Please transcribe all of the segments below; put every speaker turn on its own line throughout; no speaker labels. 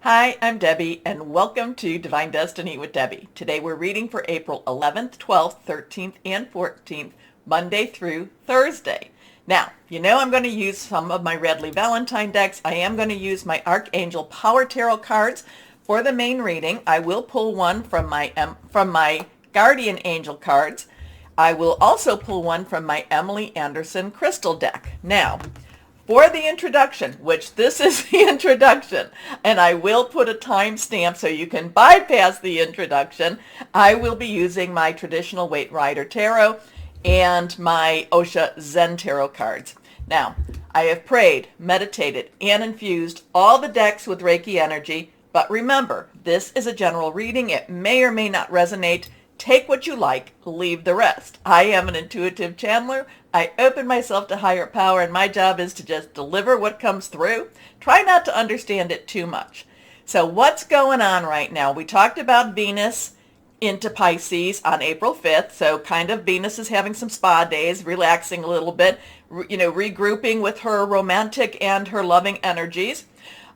Hi, I'm Debbie, and welcome to Divine Destiny with Debbie. Today we're reading for April 11th, 12th, 13th, and 14th, Monday through Thursday. Now, you know I'm going to use some of my Redley Valentine decks. I am going to use my Archangel Power Tarot cards for the main reading. I will pull one from my Guardian Angel cards. I will also pull one from my Emily Anderson Crystal deck. Now, for the introduction, which this is the introduction, and I will put a timestamp so you can bypass the introduction, I will be using my traditional Waite Rider Tarot and my Osha Zen Tarot cards. Now, I have prayed, meditated, and infused all the decks with Reiki energy, but remember, this is a general reading. It may or may not resonate. Take what you like, leave the rest. I am an intuitive channeler. I open myself to higher power, and my job is to just deliver what comes through. Try not to understand it too much. So what's going on right now? We talked about Venus into Pisces on April 5th. So kind of Venus is having some spa days, relaxing a little bit, regrouping with her romantic and her loving energies.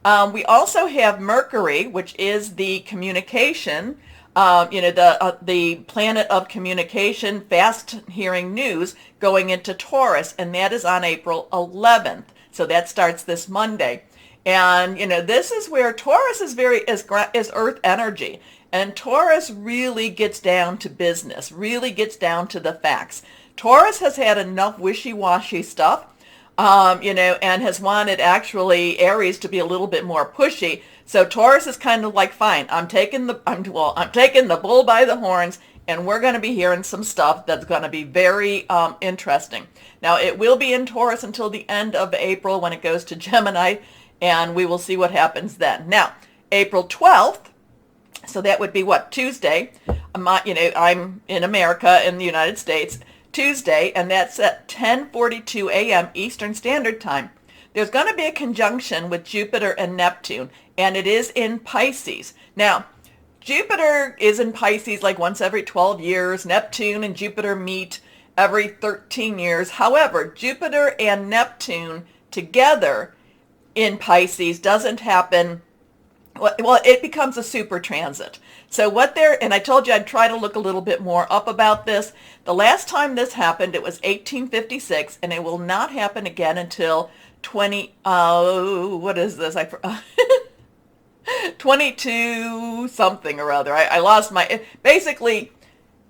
We also have Mercury, which is the communication, the planet of communication, fast hearing news, going into Taurus, and that is on April 11th. So that starts this Monday. And, this is where Taurus is is earth energy. And Taurus really gets down to business, really gets down to the facts. Taurus has had enough wishy-washy stuff, and has wanted actually Aries to be a little bit more pushy. So Taurus is kind of like, fine, I'm taking the bull by the horns, and we're going to be hearing some stuff that's going to be very interesting. Now, it will be in Taurus until the end of April when it goes to Gemini, and we will see what happens then. Now, April 12th, so that would be Tuesday. I'm in America, in the United States, Tuesday, and that's at 10:42 a.m. Eastern Standard Time. There's going to be a conjunction with Jupiter and Neptune, and it is in Pisces. Now, Jupiter is in Pisces like once every 12 years. Neptune and Jupiter meet every 13 years. However, Jupiter and Neptune together in Pisces doesn't happen. Well, it becomes a super transit. So and I told you I'd try to look a little bit more up about this. The last time this happened, it was 1856, and it will not happen again until 22 something or other. I lost basically,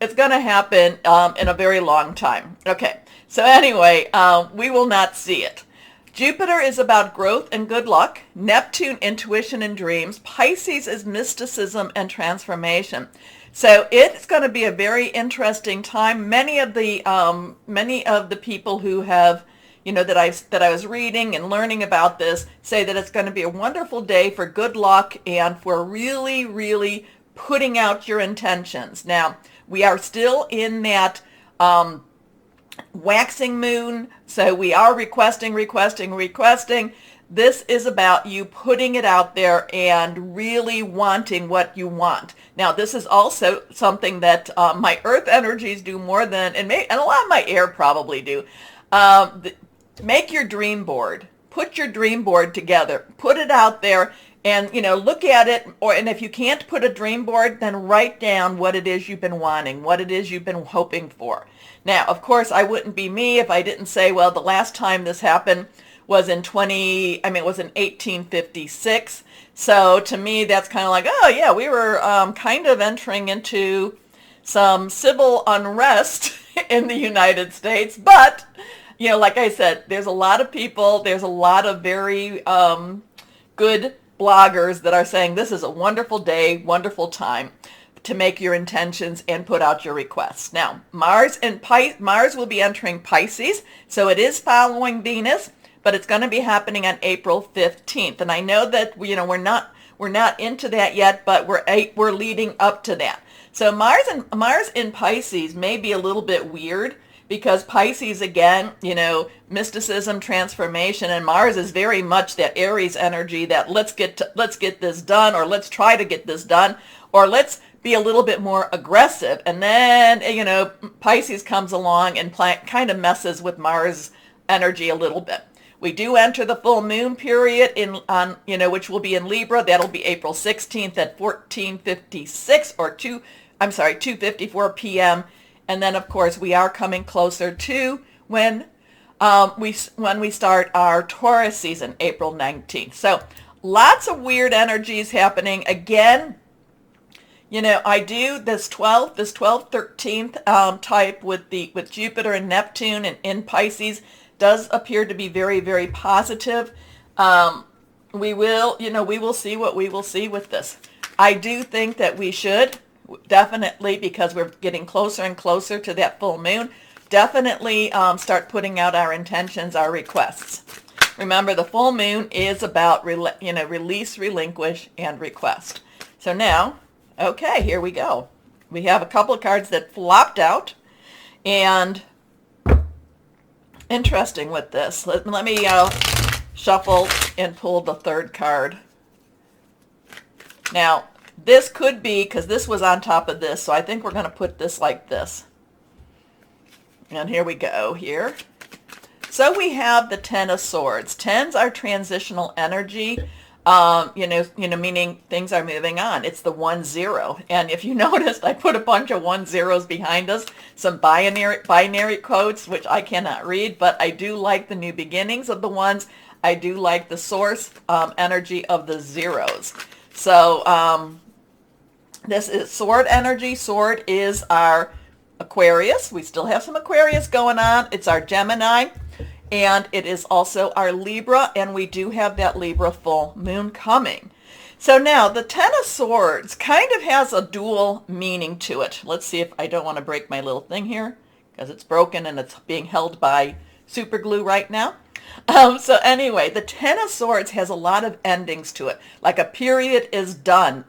it's going to happen in a very long time. Okay, so anyway, we will not see it. Jupiter is about growth and good luck. Neptune, intuition and dreams. Pisces is mysticism and transformation. So it's going to be a very interesting time. Many of the people who have, that I was reading and learning about this say that it's going to be a wonderful day for good luck and for really, really putting out your intentions. Now, we are still in that waxing moon, so we are requesting. This is about you putting it out there and really wanting what you want. Now, this is also something that my earth energies do more than, and a lot of my air probably do. Make your dream board. Put your dream board together. Put it out there and, look at it. And if you can't put a dream board, then write down what it is you've been wanting, what it is you've been hoping for. Now, of course, I wouldn't be me if I didn't say, well, the last time this happened was in 1856. So to me, that's kind of like, oh yeah, we were kind of entering into some civil unrest in the United States. But, like I said, there's a lot of people, there's a lot of very good bloggers that are saying this is a wonderful day, wonderful time to make your intentions and put out your requests. Now, Mars will be entering Pisces, so it is following Venus, but it's going to be happening on April 15th. And I know that we're not into that yet, but we're leading up to that. So Mars in Pisces may be a little bit weird because Pisces, again, mysticism, transformation, and Mars is very much that Aries energy that let's get this done, or let's try to get this done, or let's be a little bit more aggressive. And then, Pisces comes along and kind of messes with Mars energy a little bit. We do enter the full moon period which will be in Libra. That'll be April 16th at 14:56 or 2:54 p.m. And then, of course, we are coming closer to when we start our Taurus season, April 19th. So lots of weird energies happening. Again, I do this 12th, 13th type with Jupiter and Neptune and in Pisces does appear to be very, very positive. We will see what we will see with this. I do think that we should definitely, because we're getting closer and closer to that full moon, definitely start putting out our intentions, our requests. Remember, the full moon is about release, relinquish, and request. So now, okay, here we go. We have a couple of cards that flopped out, and interesting with this. Let me shuffle and pull the third card. Now, this could be, because this was on top of this, so I think we're going to put this like this. And here we go here. So we have the Ten of Swords. Tens are transitional energy, meaning things are moving on. It's the 1-0. And if you noticed, I put a bunch of 1-0s behind us, some binary codes, which I cannot read, but I do like the new beginnings of the ones. I do like the source energy of the zeros. So this is sword energy. Sword is our Aquarius. We still have some Aquarius going on. It's our Gemini. And it is also our Libra. And we do have that Libra full moon coming. So now the Ten of Swords kind of has a dual meaning to it. Let's see if I don't want to break my little thing here because it's broken and it's being held by super glue right now. So anyway, the Ten of Swords has a lot of endings to it. Like a period is done.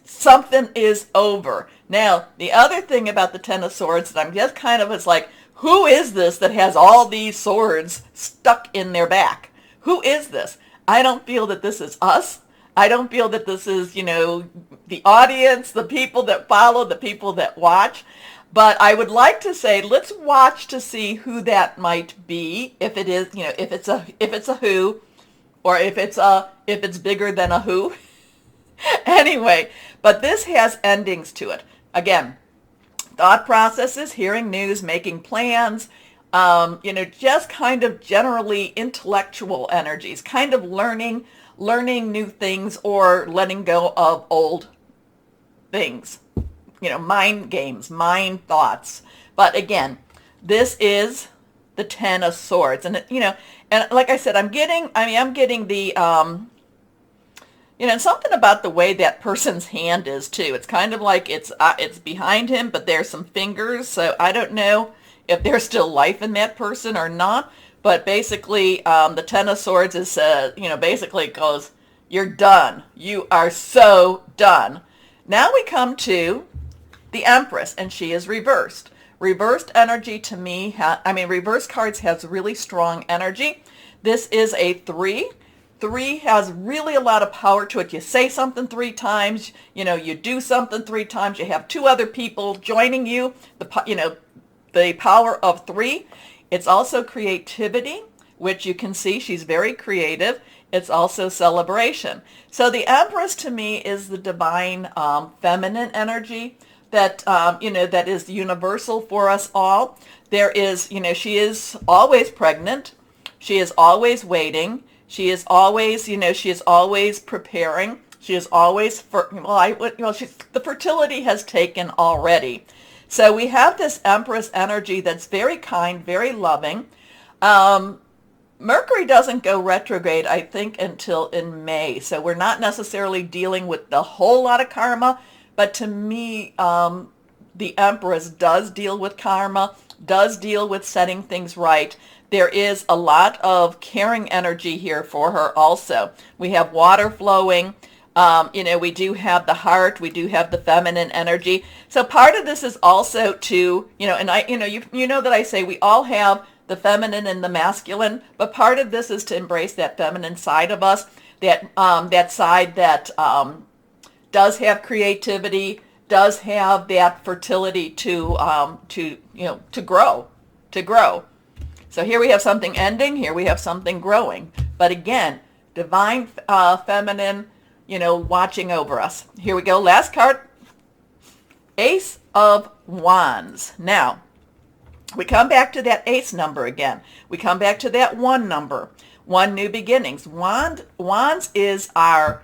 Something is over. Now, the other thing about the Ten of Swords that I'm just kind of, it's like, who is this that has all these swords stuck in their back? Who is this? I don't feel that this is us. I don't feel that this is, the audience, the people that follow, the people that watch. But I would like to say, let's watch to see who that might be. If it is, if it's a who, or if it's bigger than a who. Anyway, but this has endings to it. Again, thought processes, hearing news, making plans, just kind of generally intellectual energies, kind of learning new things or letting go of old things, mind games, mind thoughts. But again, this is the Ten of Swords. And, and like I said, I'm getting the, and something about the way that person's hand is too. It's kind of like it's behind him, but there's some fingers. So I don't know if there's still life in that person or not. But basically, the Ten of Swords is, basically goes, you're done. You are so done. Now we come to the Empress, and she is reversed. Reversed energy to me, reverse cards has really strong energy. This is a 3. 3 has really a lot of power to it. You say something 3 times, you do something 3 times, you have 2 other people joining you, the power of 3. It's also creativity, which you can see she's very creative. It's also celebration. So the Empress to me is the divine feminine energy that, that is universal for us all. There is, she is always pregnant. She is always waiting. She is always, she is always preparing. She is always, the fertility has taken already. So we have this Empress energy that's very kind, very loving. Mercury doesn't go retrograde, I think, until in May. So we're not necessarily dealing with the whole lot of karma. But to me, the Empress does deal with karma, does deal with setting things right. There is a lot of caring energy here for her also. We have water flowing. We do have the heart. We do have the feminine energy. So part of this is also to, and that I say we all have the feminine and the masculine, but part of this is to embrace that feminine side of us, that side that does have creativity, does have that fertility to grow. So here we have something ending, here we have something growing. But again, divine feminine, watching over us. Here we go, last card, Ace of Wands. Now, we come back to that ace number again. We come back to that one number, one new beginnings. Wands is our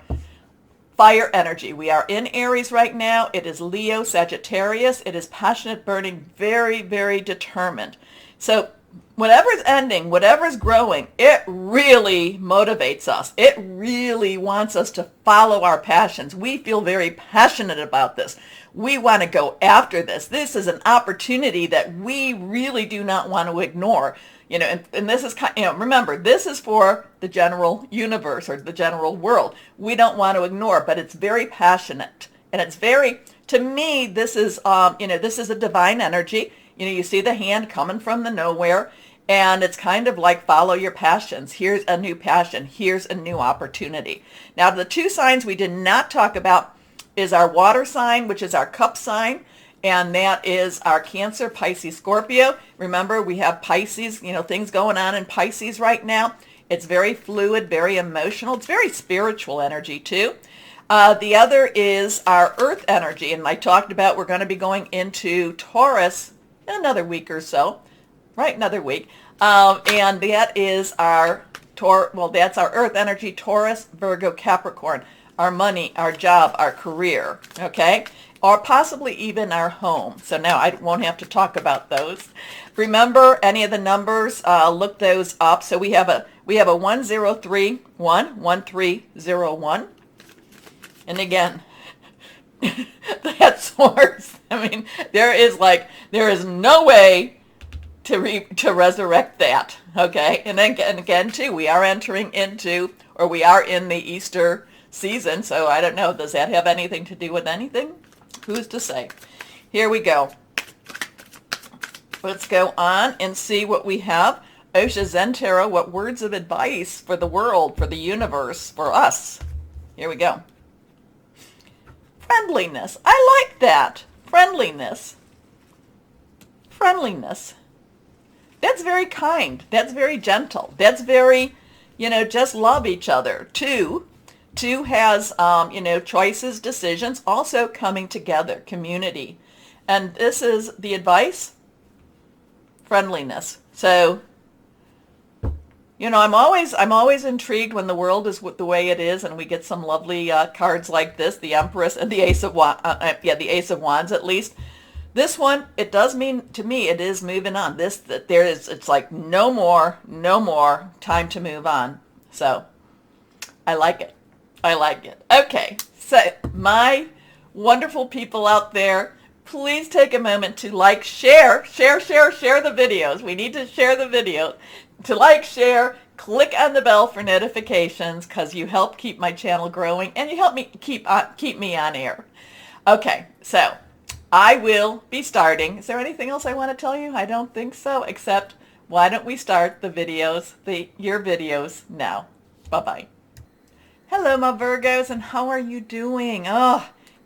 fire energy. We are in Aries right now. It is Leo, Sagittarius. It is passionate, burning, very, very determined. So whatever's ending, whatever's growing, it really motivates us. It really wants us to follow our passions. We feel very passionate about this. We want to go after this. This is an opportunity that we really do not want to ignore. And this is, remember, this is for the general universe or the general world. We don't want to ignore, but it's very passionate. And it's very, to me, this is a divine energy. You see the hand coming from the nowhere, and it's kind of like follow your passions. Here's a new passion. Here's a new opportunity. Now, the two signs we did not talk about is our water sign, which is our cup sign, and that is our Cancer, Pisces, Scorpio. Remember, we have Pisces, things going on in Pisces right now. It's very fluid, very emotional. It's very spiritual energy, too. The other is our earth energy, and I talked about we're going to be going into Taurus in another week or so, right? Another week. And that is that's our earth energy, Taurus, Virgo, Capricorn, our money, our job, our career, okay? Or possibly even our home. So now I won't have to talk about those. Remember any of the numbers, look those up. So we have a 1031, 1301. And again, that source, there is no way to resurrect that, okay? And again, too, we are entering into, or we are in the Easter season, so I don't know, does that have anything to do with anything? Who's to say? Here we go. Let's go on and see what we have. Osha Zen Tarot, what words of advice for the world, for the universe, for us? Here we go. Friendliness. I like that. Friendliness. Friendliness. That's very kind. That's very gentle. That's very, just love each other. Two has, choices, decisions, also coming together, community. And this is the advice, friendliness. So, I'm always intrigued when the world is the way it is, and we get some lovely cards like this, the Empress and the Ace of the Ace of Wands at least. This one, it does mean to me, it is moving on. It's like no more time to move on. So, I like it. Okay, so my wonderful people out there, please take a moment to share the videos. We need to share the videos. To share, click on the bell for notifications, because you help keep my channel growing and you help me keep me on air. Okay, so I will be starting. Is there anything else I want to tell you? I don't think so, except why don't we start the videos, your videos now. Bye-bye. Hello, my Virgos, and how are you doing?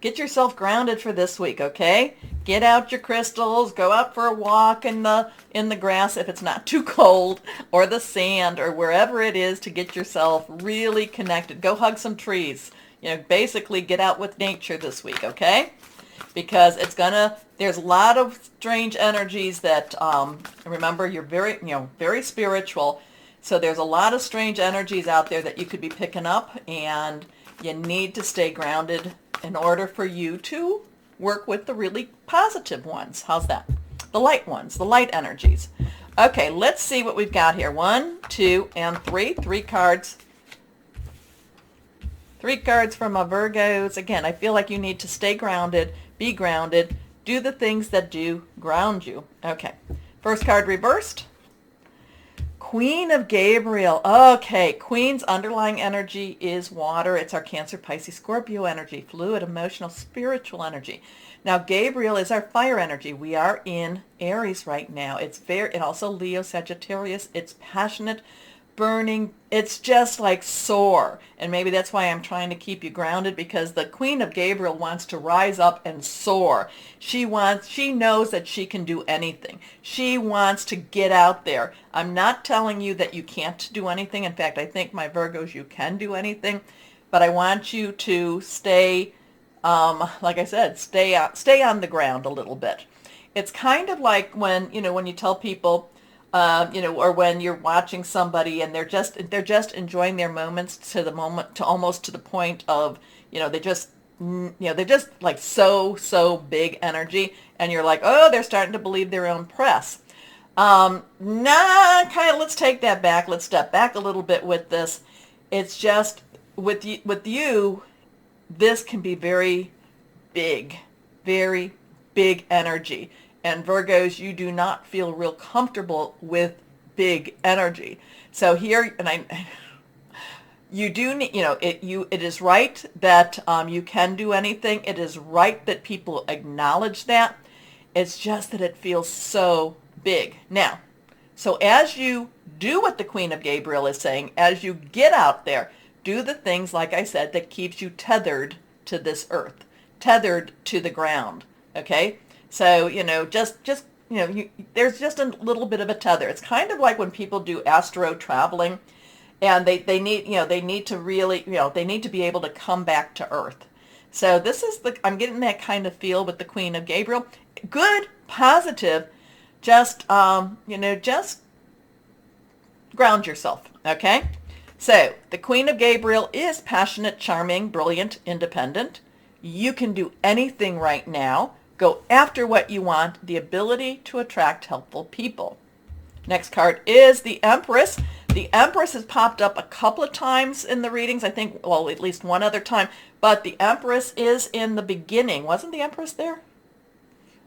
Get yourself grounded for this week, okay? Get out your crystals, go out for a walk in the grass if it's not too cold, or the sand, or wherever it is, to get yourself really connected. Go hug some trees. Basically get out with nature this week, okay? Because there's a lot of strange energies that, remember, you're very spiritual. So there's a lot of strange energies out there that you could be picking up, and you need to stay grounded in order for you to work with the really positive ones. How's that? The light ones, the light energies. Okay, let's see what we've got here. 1, 2, and 3. 3 cards. 3 cards from my Virgos. Again, I feel like you need to stay grounded, be grounded, do the things that do ground you. Okay, first card reversed. Queen of Gabriel. Okay, Queen's underlying energy is water. It's our Cancer, Pisces, Scorpio energy, fluid, emotional, spiritual energy. Now, Gabriel is our fire energy. We are in Aries right now. And also Leo, Sagittarius. It's passionate, burning. It's just like soar. And maybe that's why I'm trying to keep you grounded, because the Queen of Gabriel wants to rise up and soar. She knows that she can do anything. She wants to get out there. I'm not telling you that you can't do anything. In fact, I think, my Virgos, you can do anything. But I want you to stay, like I said, stay on the ground a little bit. It's kind of like when you tell people, or when you're watching somebody and they're just enjoying their moments to almost to the point of, they're just like so big energy, and you're like, oh, they're starting to believe their own press. Let's take that back. Let's step back a little bit with this. It's just with you, this can be very big energy. And Virgos, you do not feel real comfortable with big energy. So here, you do need, it is right that you can do anything. It is right that people acknowledge that. It's just that it feels so big. Now, so as you do what the Queen of Gabriel is saying, as you get out there, do the things, like I said, that keeps you tethered to this earth, tethered to the ground. Okay? So, there's just a little bit of a tether. It's kind of like when people do astro traveling, and they need to really, they need to be able to come back to earth. So I'm getting that kind of feel with the Queen of Gabriel. Good, positive, just ground yourself, okay? So the Queen of Gabriel is passionate, charming, brilliant, independent. You can do anything right now. Go after what you want, the ability to attract helpful people. Next card is the Empress. The Empress has popped up a couple of times in the readings, I think, well, at least one other time, but the Empress is in the beginning. Wasn't the Empress there?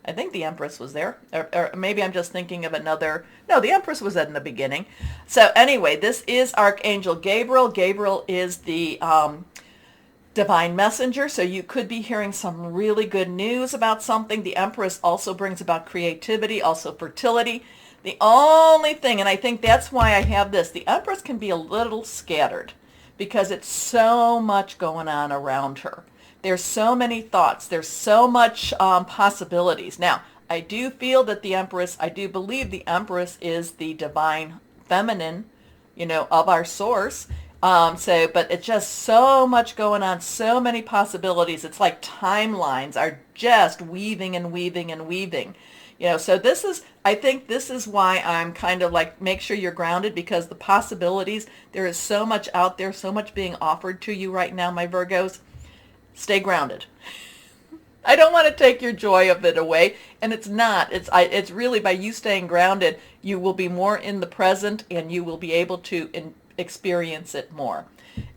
I think the Empress was there, or maybe I'm just thinking of another. No, the Empress was in the beginning. So anyway, this is Archangel Gabriel. Gabriel is the divine messenger, so you could be hearing some really good news about something. The Empress also brings about creativity, also fertility. The only thing, and I think that's why I have this, the Empress can be a little scattered because it's so much going on around her. There's so many thoughts. There's so much possibilities. Now, I do feel that I do believe the Empress is the divine feminine, of our source. But it's just so much going on, so many possibilities. It's like timelines are just weaving and weaving and weaving. So I think this is why I'm kind of like, make sure you're grounded, because the possibilities, there is so much out there, so much being offered to you right now, my Virgos. Stay grounded. I don't want to take your joy of it away, and it's not. It's really, by you staying grounded, you will be more in the present, and you will be able to experience it more.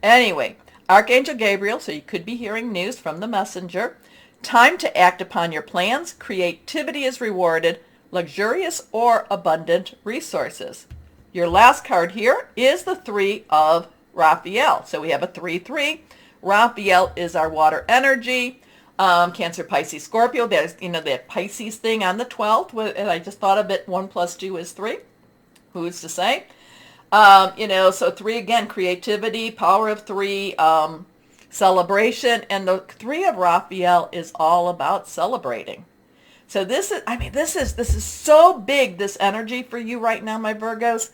Anyway, Archangel Gabriel, so you could be hearing news from the messenger. Time to act upon your plans. Creativity is rewarded. Luxurious or abundant resources. Your last card here is the 3 of Raphael. So we have a 3-3. Raphael is our water energy. Cancer, Pisces, Scorpio. There's, that Pisces thing on the 12th. And I just thought of it. 1 + 2 is 3. Who's to say? So 3 again, creativity, power of 3, celebration, and the 3 of Raphael is all about celebrating. So this is so big, this energy for you right now, my Virgos.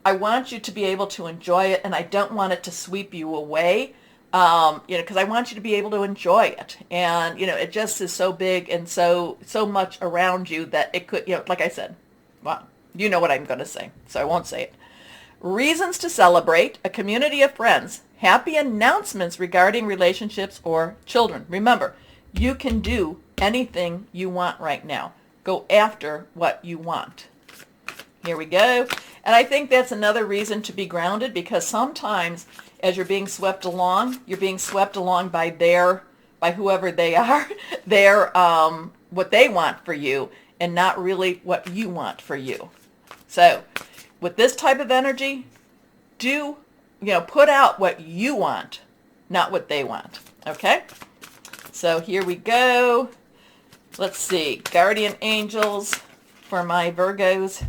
I want you to be able to enjoy it, and I don't want it to sweep you away, because I want you to be able to enjoy it. And, it just is so big and so much around you that it could, like I said, well, you know what I'm going to say, so I won't say it. Reasons to celebrate, a community of friends, happy announcements regarding relationships or children. Remember, you can do anything you want right now. Go after what you want. Here we go. And I think that's another reason to be grounded, because sometimes as you're being swept along by whoever they are, their what they want for you, and not really what you want for you. So with this type of energy, put out what you want, not what they want. Okay? So here we go. Let's see. Guardian angels for my Virgos.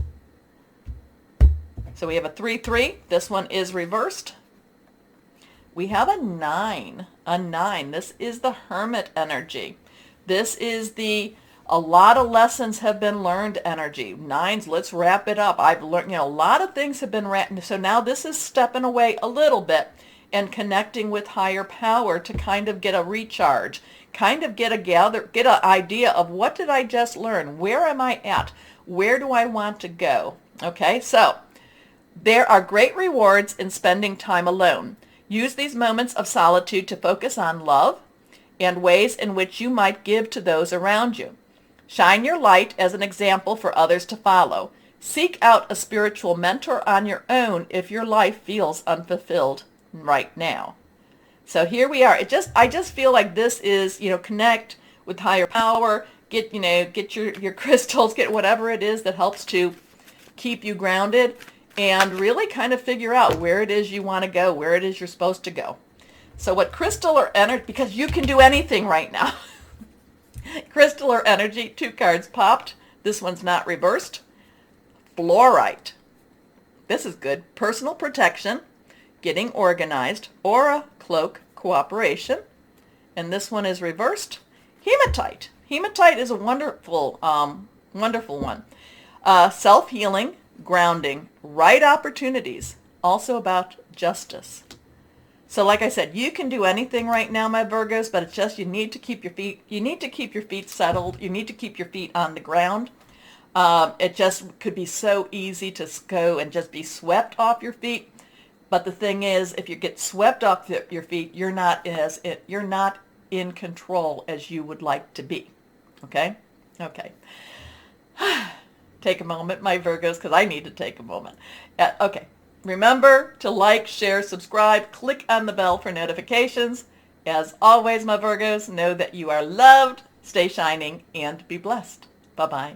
So we have a 3-3. This one is reversed. We have a 9. A 9. This is the Hermit energy. This is the a lot of lessons have been learned energy. 9s, let's wrap it up. I've learned, a lot of things have been wrapped. So now this is stepping away a little bit and connecting with higher power to kind of get a recharge, kind of get an idea of what did I just learn? Where am I at? Where do I want to go? Okay, so there are great rewards in spending time alone. Use these moments of solitude to focus on love and ways in which you might give to those around you. Shine your light as an example for others to follow. Seek out a spiritual mentor on your own if your life feels unfulfilled right now. So here we are. I just feel like this is, connect with higher power, get your crystals, get whatever it is that helps to keep you grounded, and really kind of figure out where it is you want to go, where it is you're supposed to go. So what crystal or energy, because you can do anything right now. Crystal or energy, 2 cards popped. This one's not reversed. Fluorite. This is good. Personal protection, getting organized, aura, cloak, cooperation. And this one is reversed. Hematite. Hematite is a wonderful one. Self-healing, grounding, right opportunities. Also about justice. So like I said, you can do anything right now, my Virgos, but it's just you need to keep your feet settled. You need to keep your feet on the ground. It just could be so easy to go and just be swept off your feet. But the thing is, if you get swept off your feet, you're not in control as you would like to be. Okay? Okay. Take a moment, my Virgos, because I need to take a moment. Okay. Remember to like, share, subscribe, click on the bell for notifications. As always, my Virgos, know that you are loved, stay shining, and be blessed. Bye-bye.